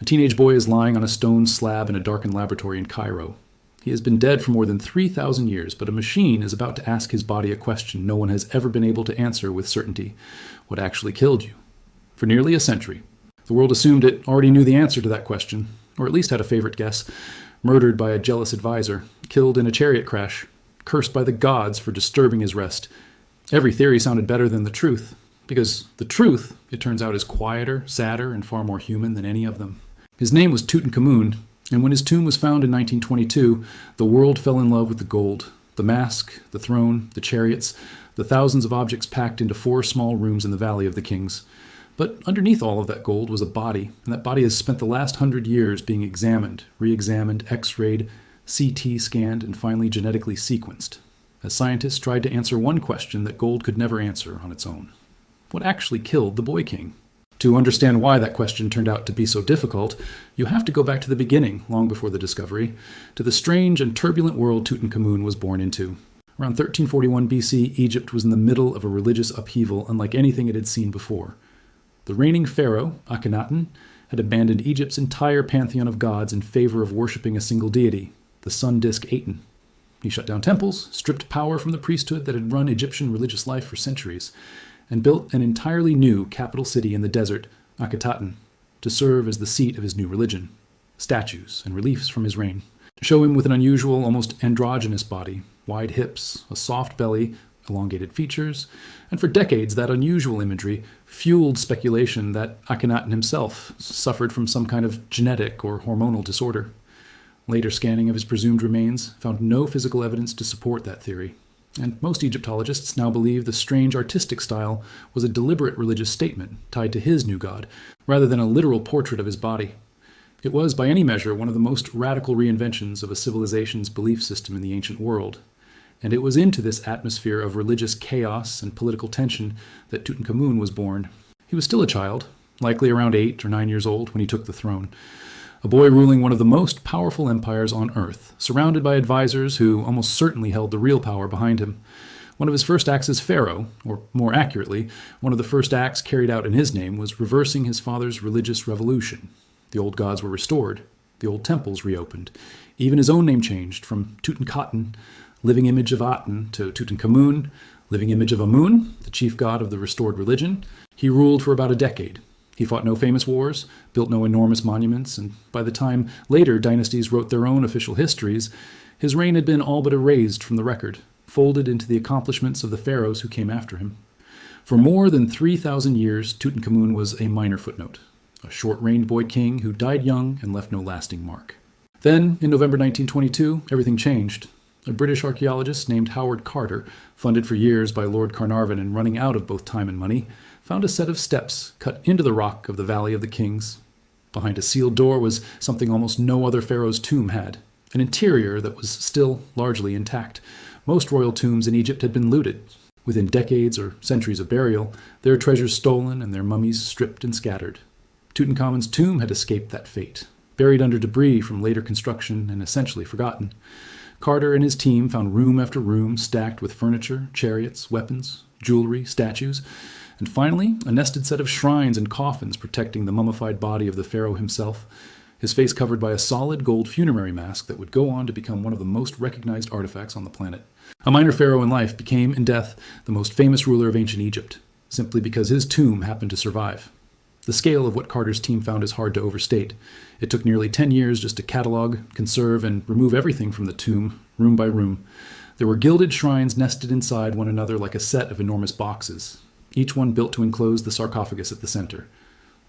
A teenage boy is lying on a stone slab in a darkened laboratory in Cairo. He has been dead for more than 3,000 years, but a machine is about to ask his body a question no one has ever been able to answer with certainty. What actually killed you? For nearly a century, the world assumed it already knew the answer to that question, or at least had a favorite guess. Murdered by a jealous advisor, killed in a chariot crash, cursed by the gods for disturbing his rest. Every theory sounded better than the truth, because the truth, it turns out, is quieter, sadder, and far more human than any of them. His name was Tutankhamun, and when his tomb was found in 1922, the world fell in love with the gold, the mask, the throne, the chariots, the thousands of objects packed into 4 small rooms in the Valley of the Kings. But underneath all of that gold was a body, and that body has spent the last 100 years being examined, re-examined, x-rayed, CT scanned, and finally genetically sequenced, as scientists tried to answer one question that gold could never answer on its own. What actually killed the Boy King? To understand why that question turned out to be so difficult, you have to go back to the beginning, long before the discovery, to the strange and turbulent world Tutankhamun was born into. Around 1341 BC, Egypt was in the middle of a religious upheaval unlike anything it had seen before. The reigning pharaoh, Akhenaten, had abandoned Egypt's entire pantheon of gods in favor of worshipping a single deity, the sun disk Aten. He shut down temples, stripped power from the priesthood that had run Egyptian religious life for centuries, and built an entirely new capital city in the desert, Akhetaten, to serve as the seat of his new religion. Statues and reliefs from his reign show him with an unusual, almost androgynous body, wide hips, a soft belly, elongated features, and for decades that unusual imagery fueled speculation that Akhenaten himself suffered from some kind of genetic or hormonal disorder. Later scanning of his presumed remains found no physical evidence to support that theory, and most Egyptologists now believe the strange artistic style was a deliberate religious statement tied to his new god, rather than a literal portrait of his body. It was, by any measure, one of the most radical reinventions of a civilization's belief system in the ancient world, and it was into this atmosphere of religious chaos and political tension that Tutankhamun was born. He was still a child, likely around 8 or 9 years old when he took the throne, a boy ruling one of the most powerful empires on earth, surrounded by advisors who almost certainly held the real power behind him. One of his first acts as pharaoh, or more accurately, one of the first acts carried out in his name, was reversing his father's religious revolution. The old gods were restored, the old temples reopened, even his own name changed from Tutankhaten, living image of Aten, to Tutankhamun, living image of Amun, the chief god of the restored religion. He ruled for about a decade. He fought no famous wars, built no enormous monuments, and by the time later dynasties wrote their own official histories, his reign had been all but erased from the record, folded into the accomplishments of the pharaohs who came after him. For more than 3,000 years, Tutankhamun was a minor footnote, a short-reigned boy king who died young and left no lasting mark. Then, in November 1922, everything changed. A British archaeologist named Howard Carter, funded for years by Lord Carnarvon and running out of both time and money, found a set of steps cut into the rock of the Valley of the Kings. Behind a sealed door was something almost no other pharaoh's tomb had, an interior that was still largely intact. Most royal tombs in Egypt had been looted. Within decades or centuries of burial, their treasures stolen and their mummies stripped and scattered. Tutankhamun's tomb had escaped that fate, buried under debris from later construction and essentially forgotten. Carter and his team found room after room stacked with furniture, chariots, weapons, jewelry, statues, and finally, a nested set of shrines and coffins protecting the mummified body of the pharaoh himself, his face covered by a solid gold funerary mask that would go on to become one of the most recognized artifacts on the planet. A minor pharaoh in life became, in death, the most famous ruler of ancient Egypt, simply because his tomb happened to survive. The scale of what Carter's team found is hard to overstate. It took nearly 10 years just to catalog, conserve, and remove everything from the tomb, room by room. There were gilded shrines nested inside one another like a set of enormous boxes, each one built to enclose the sarcophagus at the center.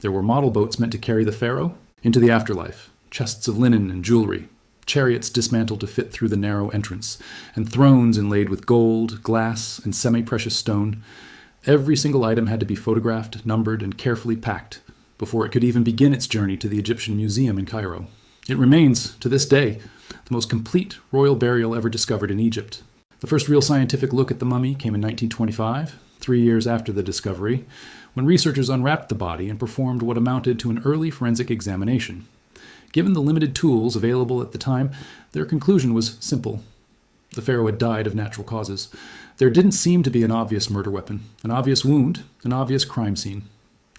There were model boats meant to carry the pharaoh into the afterlife, chests of linen and jewelry, chariots dismantled to fit through the narrow entrance, and thrones inlaid with gold, glass, and semi-precious stone. Every single item had to be photographed, numbered, and carefully packed before it could even begin its journey to the Egyptian Museum in Cairo. It remains, to this day, the most complete royal burial ever discovered in Egypt. The first real scientific look at the mummy came in 1925, 3 years after the discovery, when researchers unwrapped the body and performed what amounted to an early forensic examination. Given the limited tools available at the time, their conclusion was simple. The pharaoh had died of natural causes. There didn't seem to be an obvious murder weapon, an obvious wound, an obvious crime scene.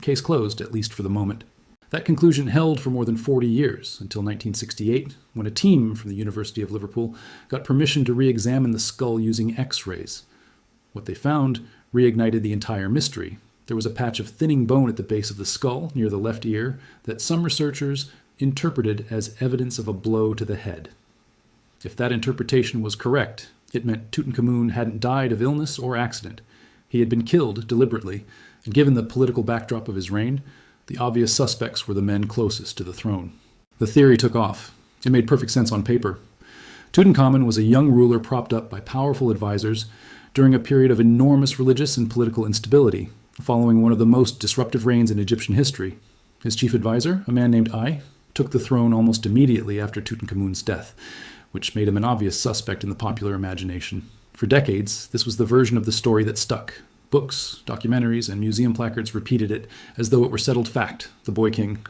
Case closed, at least for the moment. That conclusion held for more than 40 years, until 1968, when a team from the University of Liverpool got permission to re-examine the skull using X-rays. What they found reignited the entire mystery. There was a patch of thinning bone at the base of the skull, near the left ear, that some researchers interpreted as evidence of a blow to the head. If that interpretation was correct, it meant Tutankhamun hadn't died of illness or accident. He had been killed deliberately, and given the political backdrop of his reign, the obvious suspects were the men closest to the throne. The theory took off. It made perfect sense on paper. Tutankhamun was a young ruler propped up by powerful advisors during a period of enormous religious and political instability, following one of the most disruptive reigns in Egyptian history. His chief advisor, a man named Ay, took the throne almost immediately after Tutankhamun's death, which made him an obvious suspect in the popular imagination. For decades, this was the version of the story that stuck. Books, documentaries, and museum placards repeated it as though it were settled fact, the boy king,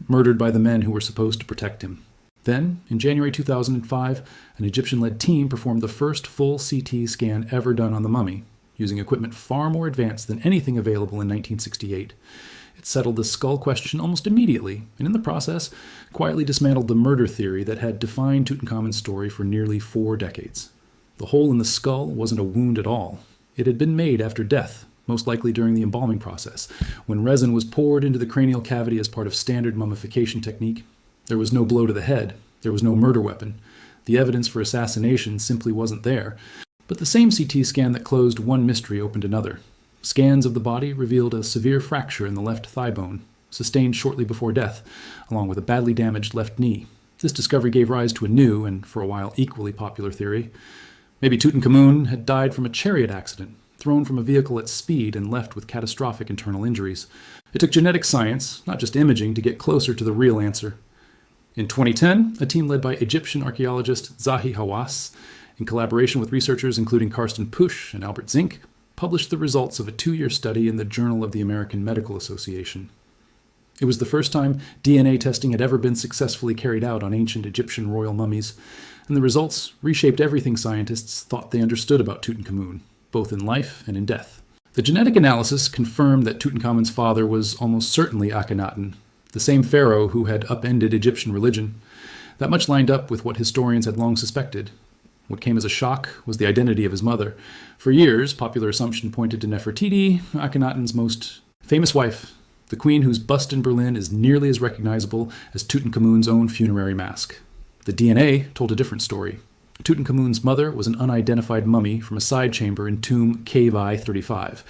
murdered by the men who were supposed to protect him. Then, in January 2005, an Egyptian-led team performed the first full CT scan ever done on the mummy, using equipment far more advanced than anything available in 1968. It settled the skull question almost immediately, and in the process, quietly dismantled the murder theory that had defined Tutankhamun's story for nearly 4 decades. The hole in the skull wasn't a wound at all. It had been made after death, most likely during the embalming process, when resin was poured into the cranial cavity as part of standard mummification technique. There was no blow to the head. There was no murder weapon. The evidence for assassination simply wasn't there. But the same CT scan that closed one mystery opened another. Scans of the body revealed a severe fracture in the left thigh bone, sustained shortly before death, along with a badly damaged left knee. This discovery gave rise to a new, and for a while equally popular theory. Maybe Tutankhamun had died from a chariot accident, thrown from a vehicle at speed and left with catastrophic internal injuries. It took genetic science, not just imaging, to get closer to the real answer. In 2010, a team led by Egyptian archaeologist Zahi Hawass, in collaboration with researchers including Karsten Pusch and Albert Zink, published the results of a 2-year study in the Journal of the American Medical Association. It was the first time DNA testing had ever been successfully carried out on ancient Egyptian royal mummies, and the results reshaped everything scientists thought they understood about Tutankhamun, both in life and in death. The genetic analysis confirmed that Tutankhamun's father was almost certainly Akhenaten, the same pharaoh who had upended Egyptian religion. That much lined up with what historians had long suspected. What came as a shock was the identity of his mother. For years, popular assumption pointed to Nefertiti, Akhenaten's most famous wife, the queen whose bust in Berlin is nearly as recognizable as Tutankhamun's own funerary mask. The DNA told a different story. Tutankhamun's mother was an unidentified mummy from a side chamber in tomb Cave I-35.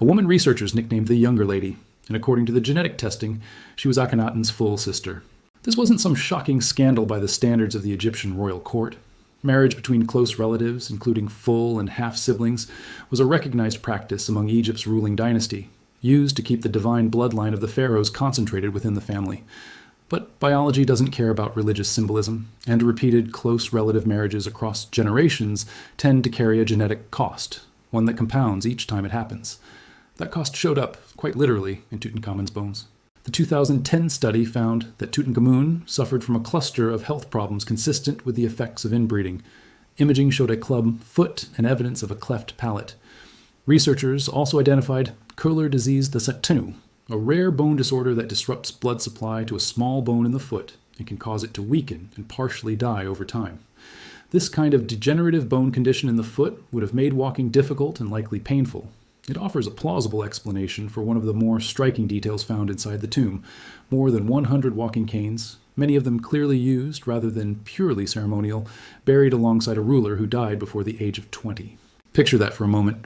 A woman researchers nicknamed the Younger Lady, and according to the genetic testing, she was Akhenaten's full sister. This wasn't some shocking scandal by the standards of the Egyptian royal court. Marriage between close relatives, including full and half-siblings, was a recognized practice among Egypt's ruling dynasty, used to keep the divine bloodline of the pharaohs concentrated within the family. But biology doesn't care about religious symbolism, and repeated close relative marriages across generations tend to carry a genetic cost, one that compounds each time it happens. That cost showed up, quite literally, in Tutankhamun's bones. The 2010 study found that Tutankhamun suffered from a cluster of health problems consistent with the effects of inbreeding. Imaging showed a club foot and evidence of a cleft palate. Researchers also identified Köhler disease de Septenu, a rare bone disorder that disrupts blood supply to a small bone in the foot and can cause it to weaken and partially die over time. This kind of degenerative bone condition in the foot would have made walking difficult and likely painful. It offers a plausible explanation for one of the more striking details found inside the tomb. More than 100 walking canes, many of them clearly used rather than purely ceremonial, buried alongside a ruler who died before the age of 20. Picture that for a moment.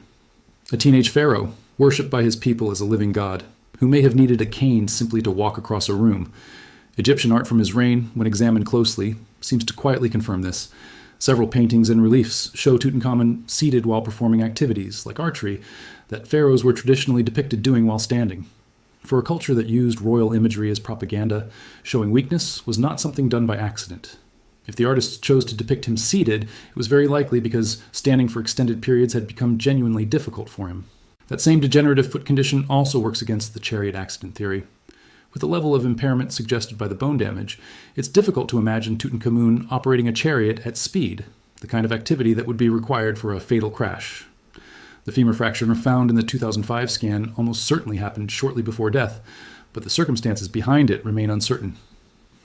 A teenage pharaoh, worshipped by his people as a living god, who may have needed a cane simply to walk across a room. Egyptian art from his reign, when examined closely, seems to quietly confirm this. Several paintings and reliefs show Tutankhamun seated while performing activities, like archery, that pharaohs were traditionally depicted doing while standing. For a culture that used royal imagery as propaganda, showing weakness was not something done by accident. If the artists chose to depict him seated, it was very likely because standing for extended periods had become genuinely difficult for him. That same degenerative foot condition also works against the chariot accident theory. With the level of impairment suggested by the bone damage, it's difficult to imagine Tutankhamun operating a chariot at speed, the kind of activity that would be required for a fatal crash. The femur fracture found in the 2005 scan almost certainly happened shortly before death, but the circumstances behind it remain uncertain.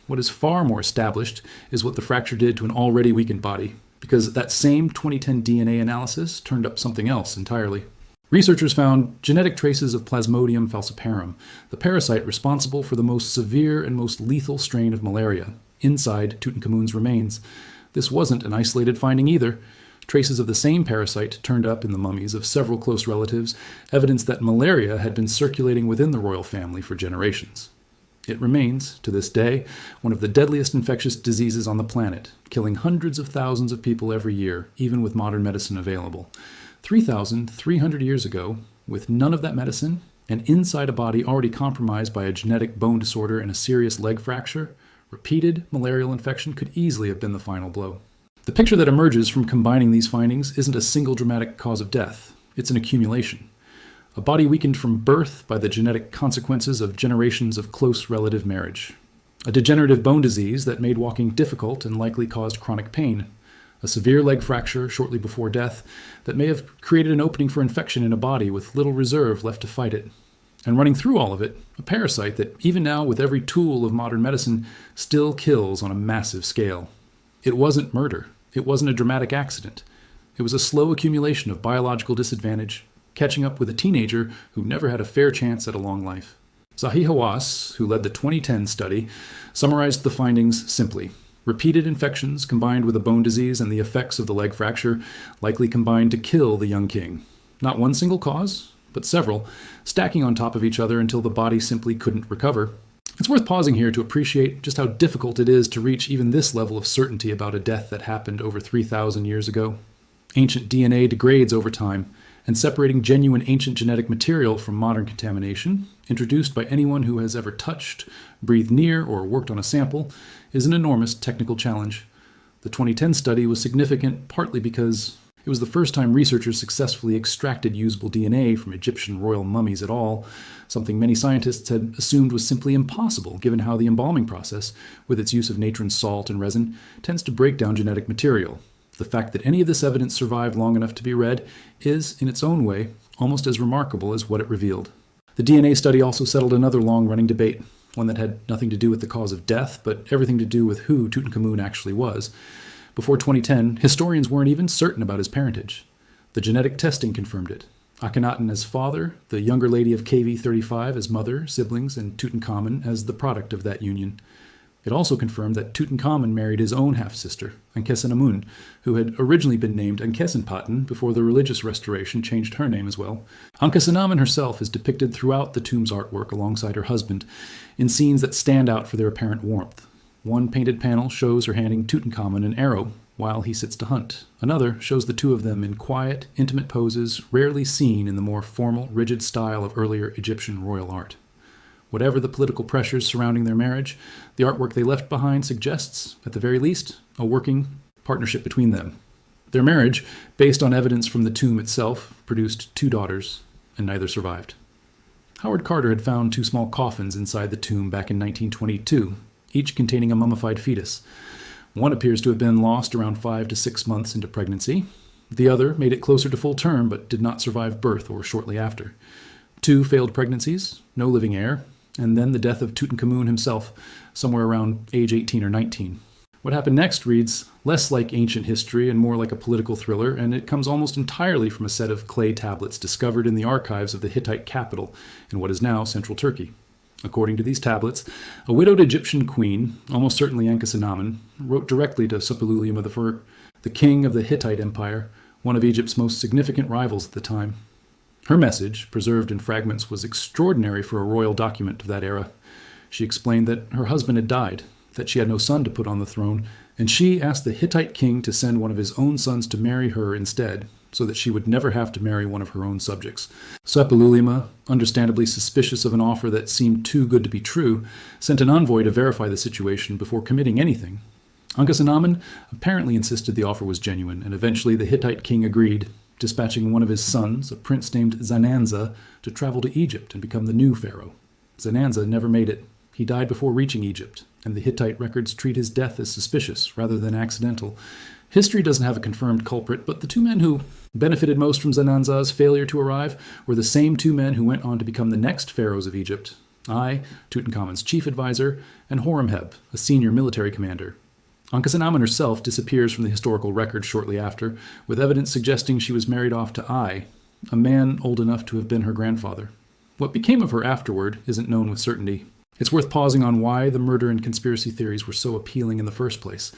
What is far more established is what the fracture did to an already weakened body, because that same 2010 DNA analysis turned up something else entirely. Researchers found genetic traces of Plasmodium falciparum, the parasite responsible for the most severe and most lethal strain of malaria, inside Tutankhamun's remains. This wasn't an isolated finding either. Traces of the same parasite turned up in the mummies of several close relatives, evidence that malaria had been circulating within the royal family for generations. It remains, to this day, one of the deadliest infectious diseases on the planet, killing hundreds of thousands of people every year, even with modern medicine available. 3,300 years ago, with none of that medicine, and inside a body already compromised by a genetic bone disorder and a serious leg fracture, repeated malarial infection could easily have been the final blow. The picture that emerges from combining these findings isn't a single dramatic cause of death. It's an accumulation. A body weakened from birth by the genetic consequences of generations of close relative marriage. A degenerative bone disease that made walking difficult and likely caused chronic pain. A severe leg fracture shortly before death that may have created an opening for infection in a body with little reserve left to fight it. And running through all of it, a parasite that even now with every tool of modern medicine still kills on a massive scale. It wasn't murder. It wasn't a dramatic accident. It was a slow accumulation of biological disadvantage, catching up with a teenager who never had a fair chance at a long life. Zahi Hawass, who led the 2010 study, summarized the findings simply. Repeated infections combined with a bone disease and the effects of the leg fracture likely combined to kill the young king. Not one single cause, but several, stacking on top of each other until the body simply couldn't recover. It's worth pausing here to appreciate just how difficult it is to reach even this level of certainty about a death that happened over 3,000 years ago. Ancient DNA degrades over time, and separating genuine ancient genetic material from modern contamination, introduced by anyone who has ever touched, breathed near, or worked on a sample, is an enormous technical challenge. The 2010 study was significant partly because it was the first time researchers successfully extracted usable DNA from Egyptian royal mummies at all, something many scientists had assumed was simply impossible given how the embalming process, with its use of natron salt and resin, tends to break down genetic material. The fact that any of this evidence survived long enough to be read is, in its own way, almost as remarkable as what it revealed. The DNA study also settled another long-running debate, one that had nothing to do with the cause of death, but everything to do with who Tutankhamun actually was. Before 2010, historians weren't even certain about his parentage. The genetic testing confirmed it. Akhenaten as father, the younger lady of KV-35 as mother, siblings, and Tutankhamun as the product of that union. It also confirmed that Tutankhamun married his own half-sister, Ankhesenamun, who had originally been named Ankhesenpaten before the religious restoration changed her name as well. Ankhesenamun herself is depicted throughout the tomb's artwork alongside her husband, in scenes that stand out for their apparent warmth. One painted panel shows her handing Tutankhamun an arrow while he sits to hunt. Another shows the two of them in quiet, intimate poses rarely seen in the more formal, rigid style of earlier Egyptian royal art. Whatever the political pressures surrounding their marriage, the artwork they left behind suggests, at the very least, a working partnership between them. Their marriage, based on evidence from the tomb itself, produced 2 daughters, and neither survived. Howard Carter had found 2 small coffins inside the tomb back in 1922, each containing a mummified fetus. One appears to have been lost around 5 to 6 months into pregnancy. The other made it closer to full term but did not survive birth or shortly after. 2 failed pregnancies, no living heir, and then the death of Tutankhamun himself, somewhere around age 18 or 19. What happened next reads less like ancient history and more like a political thriller, and it comes almost entirely from a set of clay tablets discovered in the archives of the Hittite capital in what is now central Turkey. According to these tablets, a widowed Egyptian queen, almost certainly Ankhesenamun, wrote directly to Suppiluliuma I, the king of the Hittite Empire, one of Egypt's most significant rivals at the time. Her message, preserved in fragments, was extraordinary for a royal document of that era. She explained that her husband had died, that she had no son to put on the throne, and she asked the Hittite king to send one of his own sons to marry her instead, so that she would never have to marry one of her own subjects. Suppiluliuma, understandably suspicious of an offer that seemed too good to be true, sent an envoy to verify the situation before committing anything. Ankhesenamun apparently insisted the offer was genuine, and eventually the Hittite king agreed, dispatching one of his sons, a prince named Zananza, to travel to Egypt and become the new pharaoh. Zananza never made it. He died before reaching Egypt, and the Hittite records treat his death as suspicious rather than accidental. History doesn't have a confirmed culprit, but the 2 men who benefited most from Zananza's failure to arrive were the same 2 men who went on to become the next pharaohs of Egypt, I, Tutankhamun's chief advisor, and Horemheb, a senior military commander. Ankhesenamun herself disappears from the historical record shortly after, with evidence suggesting she was married off to Ai, a man old enough to have been her grandfather. What became of her afterward isn't known with certainty. It's worth pausing on why the murder and conspiracy theories were so appealing in the first place,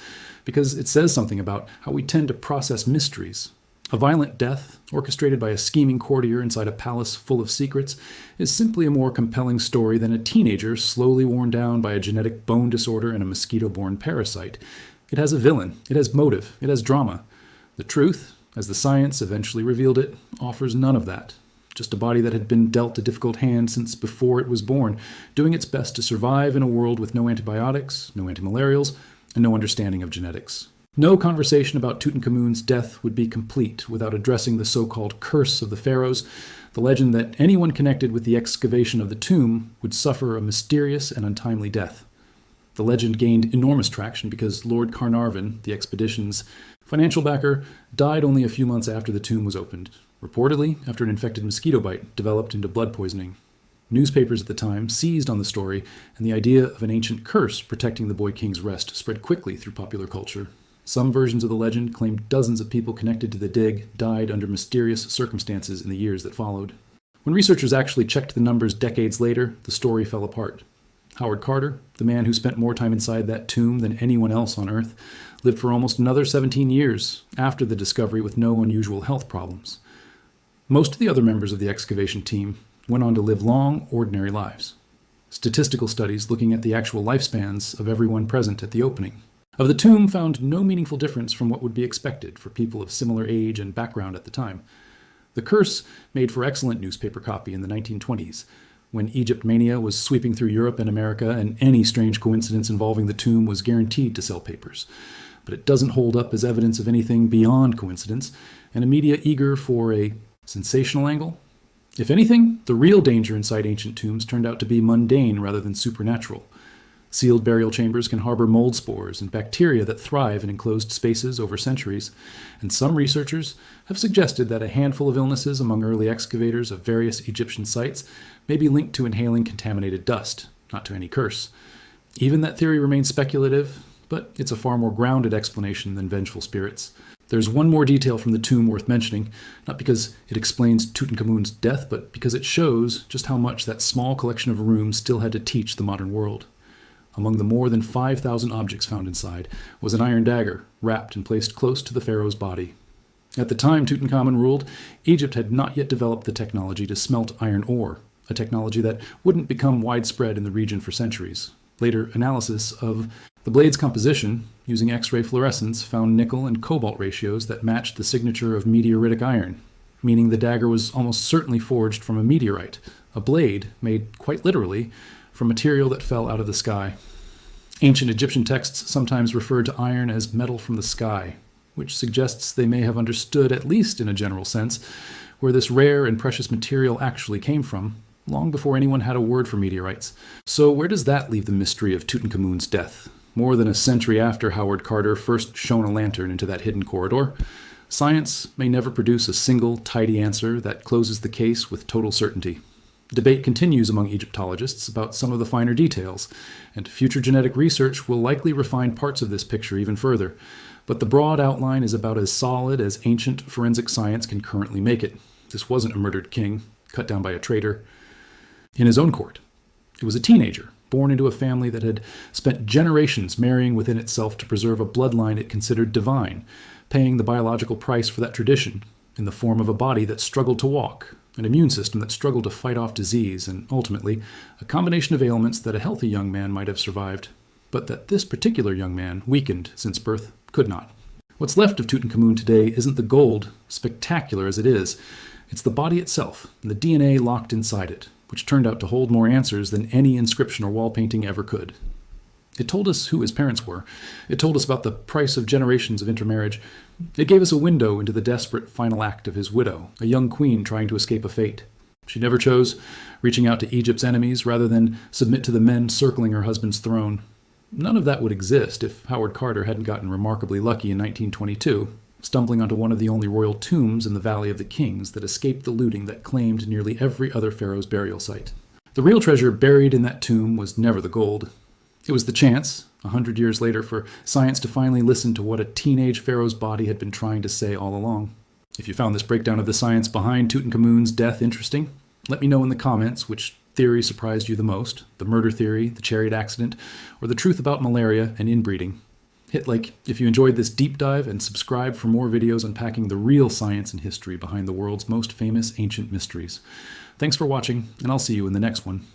because it says something about how we tend to process mysteries. A violent death, orchestrated by a scheming courtier inside a palace full of secrets, is simply a more compelling story than a teenager slowly worn down by a genetic bone disorder and a mosquito-borne parasite. It has a villain, it has motive, it has drama. The truth, as the science eventually revealed it, offers none of that. Just a body that had been dealt a difficult hand since before it was born, doing its best to survive in a world with no antibiotics, no antimalarials, and no understanding of genetics. No conversation about Tutankhamun's death would be complete without addressing the so-called curse of the pharaohs, the legend that anyone connected with the excavation of the tomb would suffer a mysterious and untimely death. The legend gained enormous traction because Lord Carnarvon, the expedition's financial backer, died only a few months after the tomb was opened, reportedly after an infected mosquito bite developed into blood poisoning. Newspapers at the time seized on the story, and the idea of an ancient curse protecting the boy king's rest spread quickly through popular culture. Some versions of the legend claimed dozens of people connected to the dig died under mysterious circumstances in the years that followed. When researchers actually checked the numbers decades later, the story fell apart. Howard Carter, the man who spent more time inside that tomb than anyone else on Earth, lived for almost another 17 years after the discovery with no unusual health problems. Most of the other members of the excavation team went on to live long, ordinary lives. Statistical studies looking at the actual lifespans of everyone present at the opening of the tomb found no meaningful difference from what would be expected for people of similar age and background at the time. The curse made for excellent newspaper copy in the 1920s, when Egypt mania was sweeping through Europe and America, and any strange coincidence involving the tomb was guaranteed to sell papers. But it doesn't hold up as evidence of anything beyond coincidence, and a media eager for a sensational angle. If anything, the real danger inside ancient tombs turned out to be mundane rather than supernatural. Sealed burial chambers can harbor mold spores and bacteria that thrive in enclosed spaces over centuries, and some researchers have suggested that a handful of illnesses among early excavators of various Egyptian sites may be linked to inhaling contaminated dust, not to any curse. Even that theory remains speculative, but it's a far more grounded explanation than vengeful spirits. There's one more detail from the tomb worth mentioning, not because it explains Tutankhamun's death, but because it shows just how much that small collection of rooms still had to teach the modern world. Among the more than 5,000 objects found inside was an iron dagger, wrapped and placed close to the pharaoh's body. At the time Tutankhamun ruled, Egypt had not yet developed the technology to smelt iron ore, a technology that wouldn't become widespread in the region for centuries. Later analysis of the blade's composition, using X-ray fluorescence, found nickel and cobalt ratios that matched the signature of meteoritic iron, meaning the dagger was almost certainly forged from a meteorite, a blade made, quite literally, from material that fell out of the sky. Ancient Egyptian texts sometimes referred to iron as metal from the sky, which suggests they may have understood, at least in a general sense, where this rare and precious material actually came from, long before anyone had a word for meteorites. So where does that leave the mystery of Tutankhamun's death? More than a century after Howard Carter first shone a lantern into that hidden corridor, science may never produce a single, tidy answer that closes the case with total certainty. Debate continues among Egyptologists about some of the finer details, and future genetic research will likely refine parts of this picture even further. But the broad outline is about as solid as ancient forensic science can currently make it. This wasn't a murdered king, cut down by a traitor. In his own court, it was a teenager, born into a family that had spent generations marrying within itself to preserve a bloodline it considered divine, paying the biological price for that tradition in the form of a body that struggled to walk, an immune system that struggled to fight off disease, and ultimately, a combination of ailments that a healthy young man might have survived, but that this particular young man, weakened since birth, could not. What's left of Tutankhamun today isn't the gold, spectacular as it is. It's the body itself, and the DNA locked inside it, which turned out to hold more answers than any inscription or wall painting ever could. It told us who his parents were. It told us about the price of generations of intermarriage. It gave us a window into the desperate final act of his widow, a young queen trying to escape a fate. She never chose reaching out to Egypt's enemies rather than submit to the men circling her husband's throne. None of that would exist if Howard Carter hadn't gotten remarkably lucky in 1922, stumbling onto one of the only royal tombs in the Valley of the Kings that escaped the looting that claimed nearly every other pharaoh's burial site. The real treasure buried in that tomb was never the gold. It was the chance, 100 years later, for science to finally listen to what a teenage pharaoh's body had been trying to say all along. If you found this breakdown of the science behind Tutankhamun's death interesting, let me know in the comments which theory surprised you the most, the murder theory, the chariot accident, or the truth about malaria and inbreeding. Hit like if you enjoyed this deep dive and subscribe for more videos unpacking the real science and history behind the world's most famous ancient mysteries. Thanks for watching, and I'll see you in the next one.